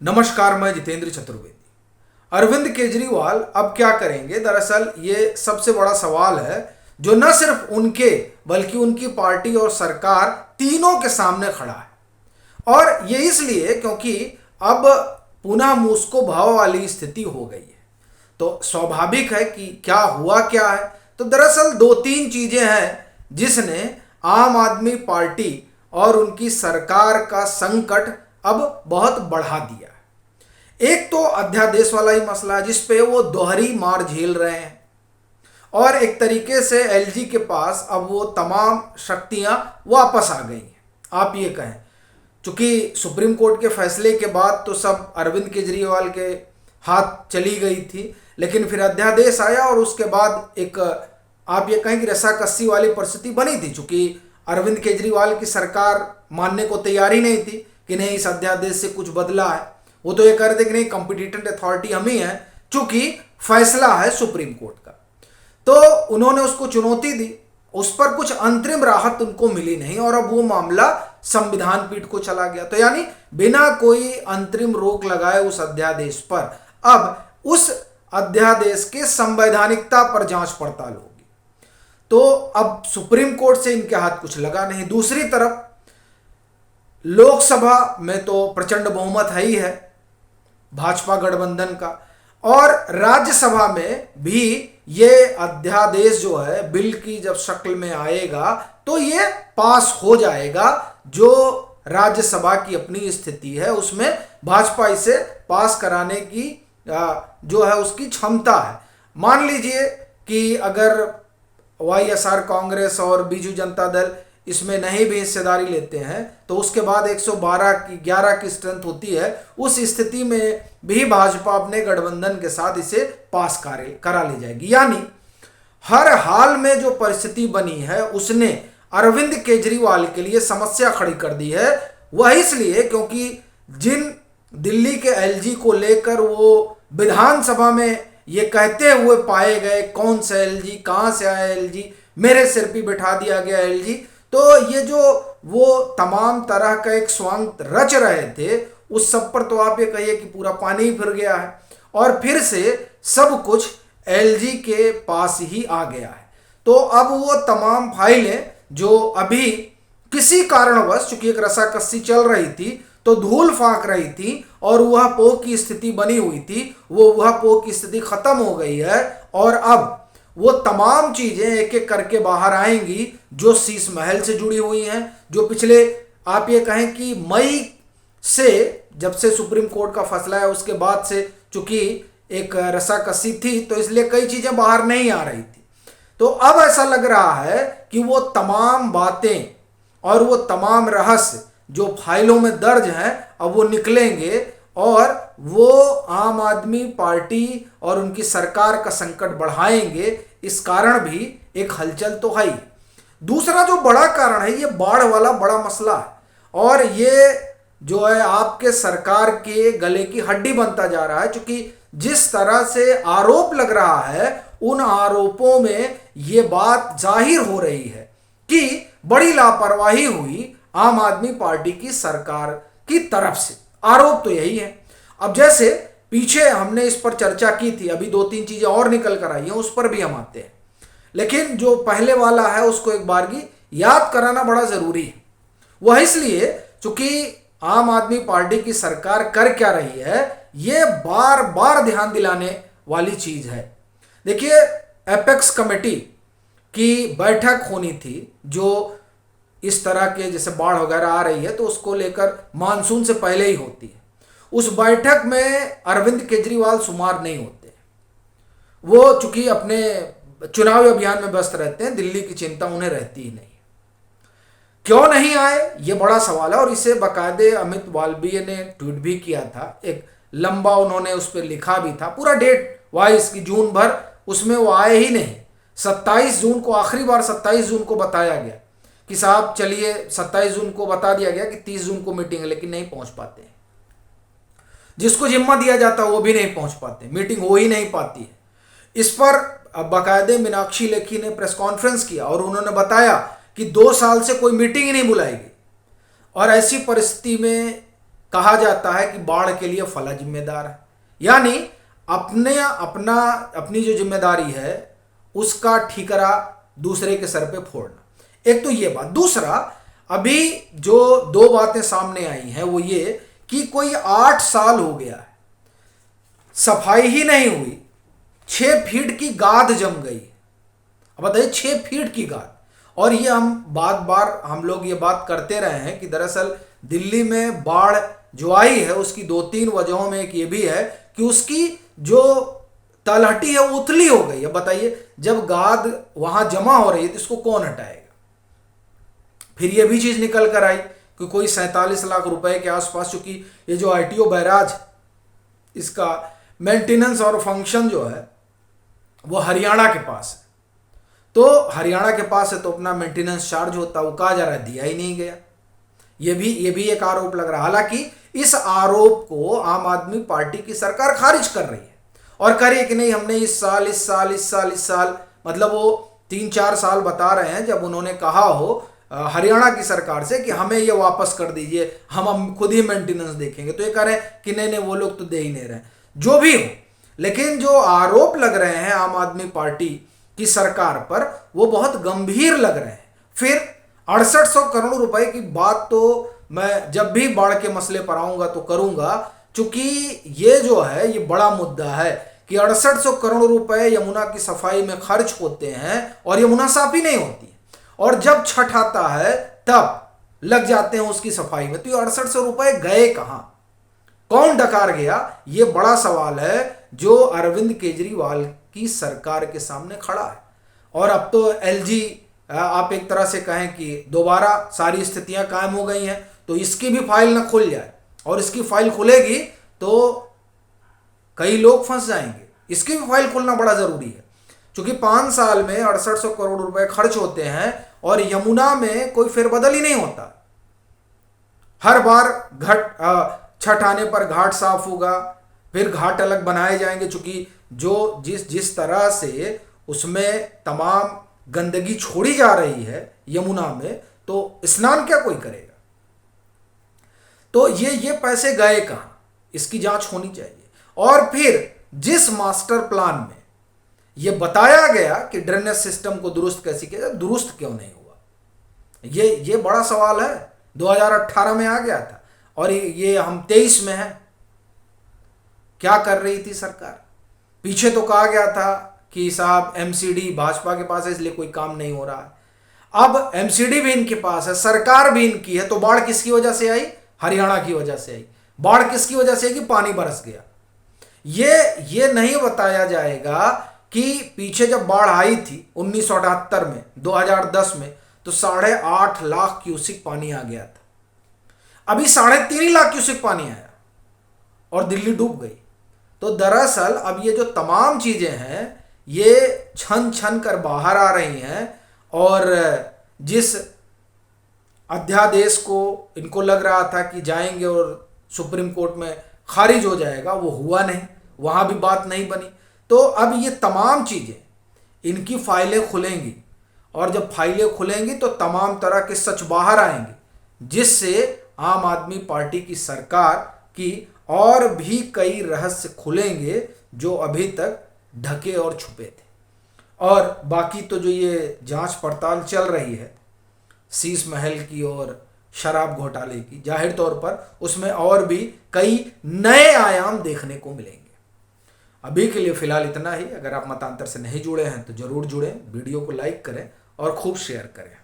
नमस्कार, मैं जितेंद्र चतुर्वेदी। अरविंद केजरीवाल अब क्या करेंगे? दरअसल ये सबसे बड़ा सवाल है जो न सिर्फ उनके बल्कि उनकी पार्टी और सरकार तीनों के सामने खड़ा है। और ये इसलिए क्योंकि अब पुनः मूसको भाव वाली स्थिति हो गई है। तो स्वाभाविक है कि क्या हुआ क्या है। तो दरअसल दो तीन चीजें हैं जिसने आम आदमी पार्टी और उनकी सरकार का संकट अब बहुत बढ़ा दिया है। एक तो अध्यादेश वाला ही मसला जिस पे वो दोहरी मार झेल रहे हैं, और एक तरीके से एलजी के पास अब वो तमाम शक्तियां वापस आ गई हैं। आप ये कहें, चूंकि सुप्रीम कोर्ट के फैसले के बाद तो सब अरविंद केजरीवाल के हाथ चली गई थी, लेकिन फिर अध्यादेश आया और उसके बाद एक आप ये कहें कि रस्साकस्सी वाली परिस्थिति बनी थी। चूंकि अरविंद केजरीवाल की सरकार मानने को तैयार ही नहीं थी कि नहीं, इस अध्यादेश से कुछ बदला है। वो तो ये कह रहे थे कि नहीं, कॉम्पिटिटेंट अथॉरिटी हम ही है, चूंकि फैसला है सुप्रीम कोर्ट का। तो उन्होंने उसको चुनौती दी, उस पर कुछ अंतरिम राहत उनको मिली नहीं और अब वो मामला संविधान पीठ को चला गया। तो यानी बिना कोई अंतरिम रोक लगाए उस अध्यादेश पर अब उस अध्यादेश के संवैधानिकता पर जांच पड़ताल होगी। तो अब सुप्रीम कोर्ट से इनके हाथ कुछ लगा नहीं। दूसरी तरफ लोकसभा में तो प्रचंड बहुमत है ही है भाजपा गठबंधन का, और राज्यसभा में भी ये अध्यादेश जो है बिल की जब शक्ल में आएगा तो ये पास हो जाएगा। जो राज्यसभा की अपनी स्थिति है उसमें भाजपा इसे पास कराने की जो है उसकी क्षमता है। मान लीजिए कि अगर वाईएसआर कांग्रेस और बीजू जनता दल इसमें नहीं भी हिस्सेदारी लेते हैं तो उसके बाद 112 की 11 की स्ट्रेंथ होती है। उस स्थिति में भी भाजपा अपने गठबंधन के साथ इसे पास करा ले जाएगी। यानी हर हाल में जो परिस्थिति बनी है उसने अरविंद केजरीवाल के लिए समस्या खड़ी कर दी है। वह इसलिए क्योंकि जिन दिल्ली के एलजी को लेकर वो विधानसभा में ये कहते हुए पाए गए, कौन सा एलजी, कहां से आया एलजी, मेरे सिर पे बिठा दिया गया एलजी, तो ये जो वो तमाम तरह का एक स्वांग रच रहे थे उस सब पर तो आप ये कहिए कि पूरा पानी ही फिर गया है और फिर से सब कुछ एलजी के पास ही आ गया है। तो अब वो तमाम फाइलें जो अभी किसी कारणवश, चूंकि एक रस्साकस्सी चल रही थी तो धूल फांक रही थी और वह पोह की स्थिति बनी हुई थी, वो वह पोह की स्थिति खत्म हो गई है और अब वो तमाम चीजें एक एक करके बाहर आएंगी जो शीश महल से जुड़ी हुई हैं, जो पिछले आप ये कहें कि मई से जब से सुप्रीम कोर्ट का फैसला है उसके बाद से चूंकि एक रस्साकस्सी थी तो इसलिए कई चीजें बाहर नहीं आ रही थी। तो अब ऐसा लग रहा है कि वो तमाम बातें और वो तमाम रहस्य जो फाइलों में दर्ज हैं अब वो निकलेंगे और वो आम आदमी पार्टी और उनकी सरकार का संकट बढ़ाएंगे। इस कारण भी एक हलचल तो है ही। दूसरा जो बड़ा कारण है ये बाढ़ वाला बड़ा मसला है और ये जो है आपके सरकार के गले की हड्डी बनता जा रहा है, क्योंकि जिस तरह से आरोप लग रहा है उन आरोपों में ये बात जाहिर हो रही है कि बड़ी लापरवाही हुई आम आदमी पार्टी की सरकार की तरफ से। आरोप तो यही है। अब जैसे पीछे हमने इस पर चर्चा की थी, अभी दो तीन चीजें और निकल कर आई हैं, उस पर भी हम आते हैं, लेकिन जो पहले वाला है उसको एक बार की याद कराना बड़ा जरूरी है। वह इसलिए क्योंकि आम आदमी पार्टी की सरकार कर क्या रही है ये बार बार ध्यान दिलाने वाली चीज है। देखिए, एपेक्स कमेटी की बैठक होनी थी जो इस तरह के जैसे बाढ़ वगैरह आ रही है तो उसको लेकर मानसून से पहले ही होती है। उस बैठक में अरविंद केजरीवाल शुमार नहीं होते। वो चूंकि अपने चुनावी अभियान में व्यस्त रहते हैं, दिल्ली की चिंता उन्हें रहती ही नहीं। क्यों नहीं आए ये बड़ा सवाल है और इसे बाकायदे अमित वाल्मीकि ने ट्वीट भी किया था, एक लंबा उन्होंने उस पर लिखा भी था पूरा डेट वाइज की जून भर, उसमें वो आए ही नहीं। 27 जून को आखिरी बार 27 जून को बताया गया कि साहब चलिए, 27 जून को बता दिया गया कि 30 जून को मीटिंग है, लेकिन नहीं पहुंच पाते। जिसको जिम्मा दिया जाता है वो भी नहीं पहुंच पाते, मीटिंग हो ही नहीं पाती है। इस पर बाकायदे मीनाक्षी लेखी ने प्रेस कॉन्फ्रेंस किया और उन्होंने बताया कि 2 साल से कोई मीटिंग ही नहीं बुलाई गई और ऐसी परिस्थिति में कहा जाता है कि बाढ़ के लिए फला जिम्मेदार है, यानी अपनी जो जिम्मेदारी है उसका ठीकरा दूसरे के सर पे फोड़ना। एक तो ये बात। दूसरा, अभी जो दो बातें सामने आई हैं वो ये कि कोई 8 साल हो गया है, सफाई ही नहीं हुई, 6 फीट की गाद जम गई। अब बताइए, 6 फीट की गाद। और ये हम लोग ये बात करते रहे हैं कि दरअसल दिल्ली में बाढ़ जो आई है उसकी 2-3 वजहों में एक ये भी है कि उसकी जो तलहटी है वो उथली हो गई है। बताइए, जब गाद वहां जमा हो रही है तो इसको कौन हटाएगा? फिर ये भी चीज निकल कर आई कि कोई 47 लाख रुपए के आसपास, चूंकि ये जो आईटीओ बैराज, इसका मेंटेनेंस और फंक्शन जो है वो हरियाणा के पास है, तो हरियाणा के पास है तो अपना मेंटेनेंस चार्ज होता है, वो कहा जा रहा है दिया ही नहीं गया। ये भी एक आरोप लग रहा है। हालांकि इस आरोप को आम आदमी पार्टी की सरकार खारिज कर रही है और करे कि नहीं, हमने इस साल मतलब वो 3-4 साल बता रहे हैं जब उन्होंने कहा हो हरियाणा की सरकार से कि हमें ये वापस कर दीजिए, हम खुद ही मेंटेनेंस देखेंगे, तो ये कह रहे हैं कि नहीं वो लोग तो दे ही नहीं रहे। जो भी हो, लेकिन जो आरोप लग रहे हैं आम आदमी पार्टी की सरकार पर वो बहुत गंभीर लग रहे हैं। फिर 6800 करोड़ रुपए की बात तो मैं जब भी बाढ़ के मसले पर आऊंगा तो करूंगा, चूंकि ये जो है ये बड़ा मुद्दा है कि 6800 करोड़ रुपए यमुना की सफाई में खर्च होते हैं और यमुना साफ ही नहीं होती, और जब छठ आता है तब लग जाते हैं उसकी सफाई में। तो ये 6800 रुपए गए कहां, कौन डकार गया? ये बड़ा सवाल है जो अरविंद केजरीवाल की सरकार के सामने खड़ा है। और अब तो एलजी, आप एक तरह से कहें कि दोबारा सारी स्थितियां कायम हो गई हैं, तो इसकी भी फाइल ना खुल जाए, और इसकी फाइल खुलेगी तो कई लोग फंस जाएंगे। इसकी भी फाइल खुलना बड़ा जरूरी है, क्योंकि 5 साल में 6800 करोड़ रुपए खर्च होते हैं और यमुना में कोई फेरबदल ही नहीं होता। हर बार छठ आने पर घाट साफ होगा, फिर घाट अलग बनाए जाएंगे, चूंकि जो जिस तरह से उसमें तमाम गंदगी छोड़ी जा रही है यमुना में, तो स्नान क्या कोई करेगा? तो ये पैसे गए कहां, इसकी जांच होनी चाहिए। और फिर जिस मास्टर प्लान में ये बताया गया कि ड्रेनेज सिस्टम को दुरुस्त कैसे किया जाए, दुरुस्त क्यों नहीं हुआ? ये बड़ा सवाल है। 2018 में आ गया था और ये हम 23 में हैं। क्या कर रही थी सरकार? पीछे तो कहा गया था कि साहब एमसीडी भाजपा के पास है इसलिए कोई काम नहीं हो रहा है। अब एमसीडी भी इनके पास है, सरकार भी इनकी है, तो बाढ़ किसकी वजह से आई? हरियाणा की वजह से आई। बाढ़ किसकी वजह से? कि पानी बरस गया। ये नहीं बताया जाएगा कि पीछे जब बाढ़ आई थी 1978 में, 2010 में, तो 8.5 लाख क्यूसिक पानी आ गया था। अभी 3.5 लाख क्यूसिक पानी आया और दिल्ली डूब गई। तो दरअसल अब ये जो तमाम चीजें हैं ये छन छन कर बाहर आ रही हैं, और जिस अध्यादेश को इनको लग रहा था कि जाएंगे और सुप्रीम कोर्ट में खारिज हो जाएगा, वो हुआ नहीं, वहां भी बात नहीं बनी। तो अब ये तमाम चीजें, इनकी फाइलें खुलेंगी, और जब फाइलें खुलेंगी तो तमाम तरह के सच बाहर आएंगे, जिससे आम आदमी पार्टी की सरकार की और भी कई रहस्य खुलेंगे जो अभी तक ढके और छुपे थे। और बाकी तो जो ये जांच पड़ताल चल रही है शीश महल की और शराब घोटाले की, जाहिर तौर पर उसमें और भी कई नए आयाम देखने को मिलेंगे। अभी के लिए फिलहाल इतना ही। अगर आप मतांतर से नहीं जुड़े हैं तो जरूर जुड़ें, वीडियो को लाइक करें और खूब शेयर करें।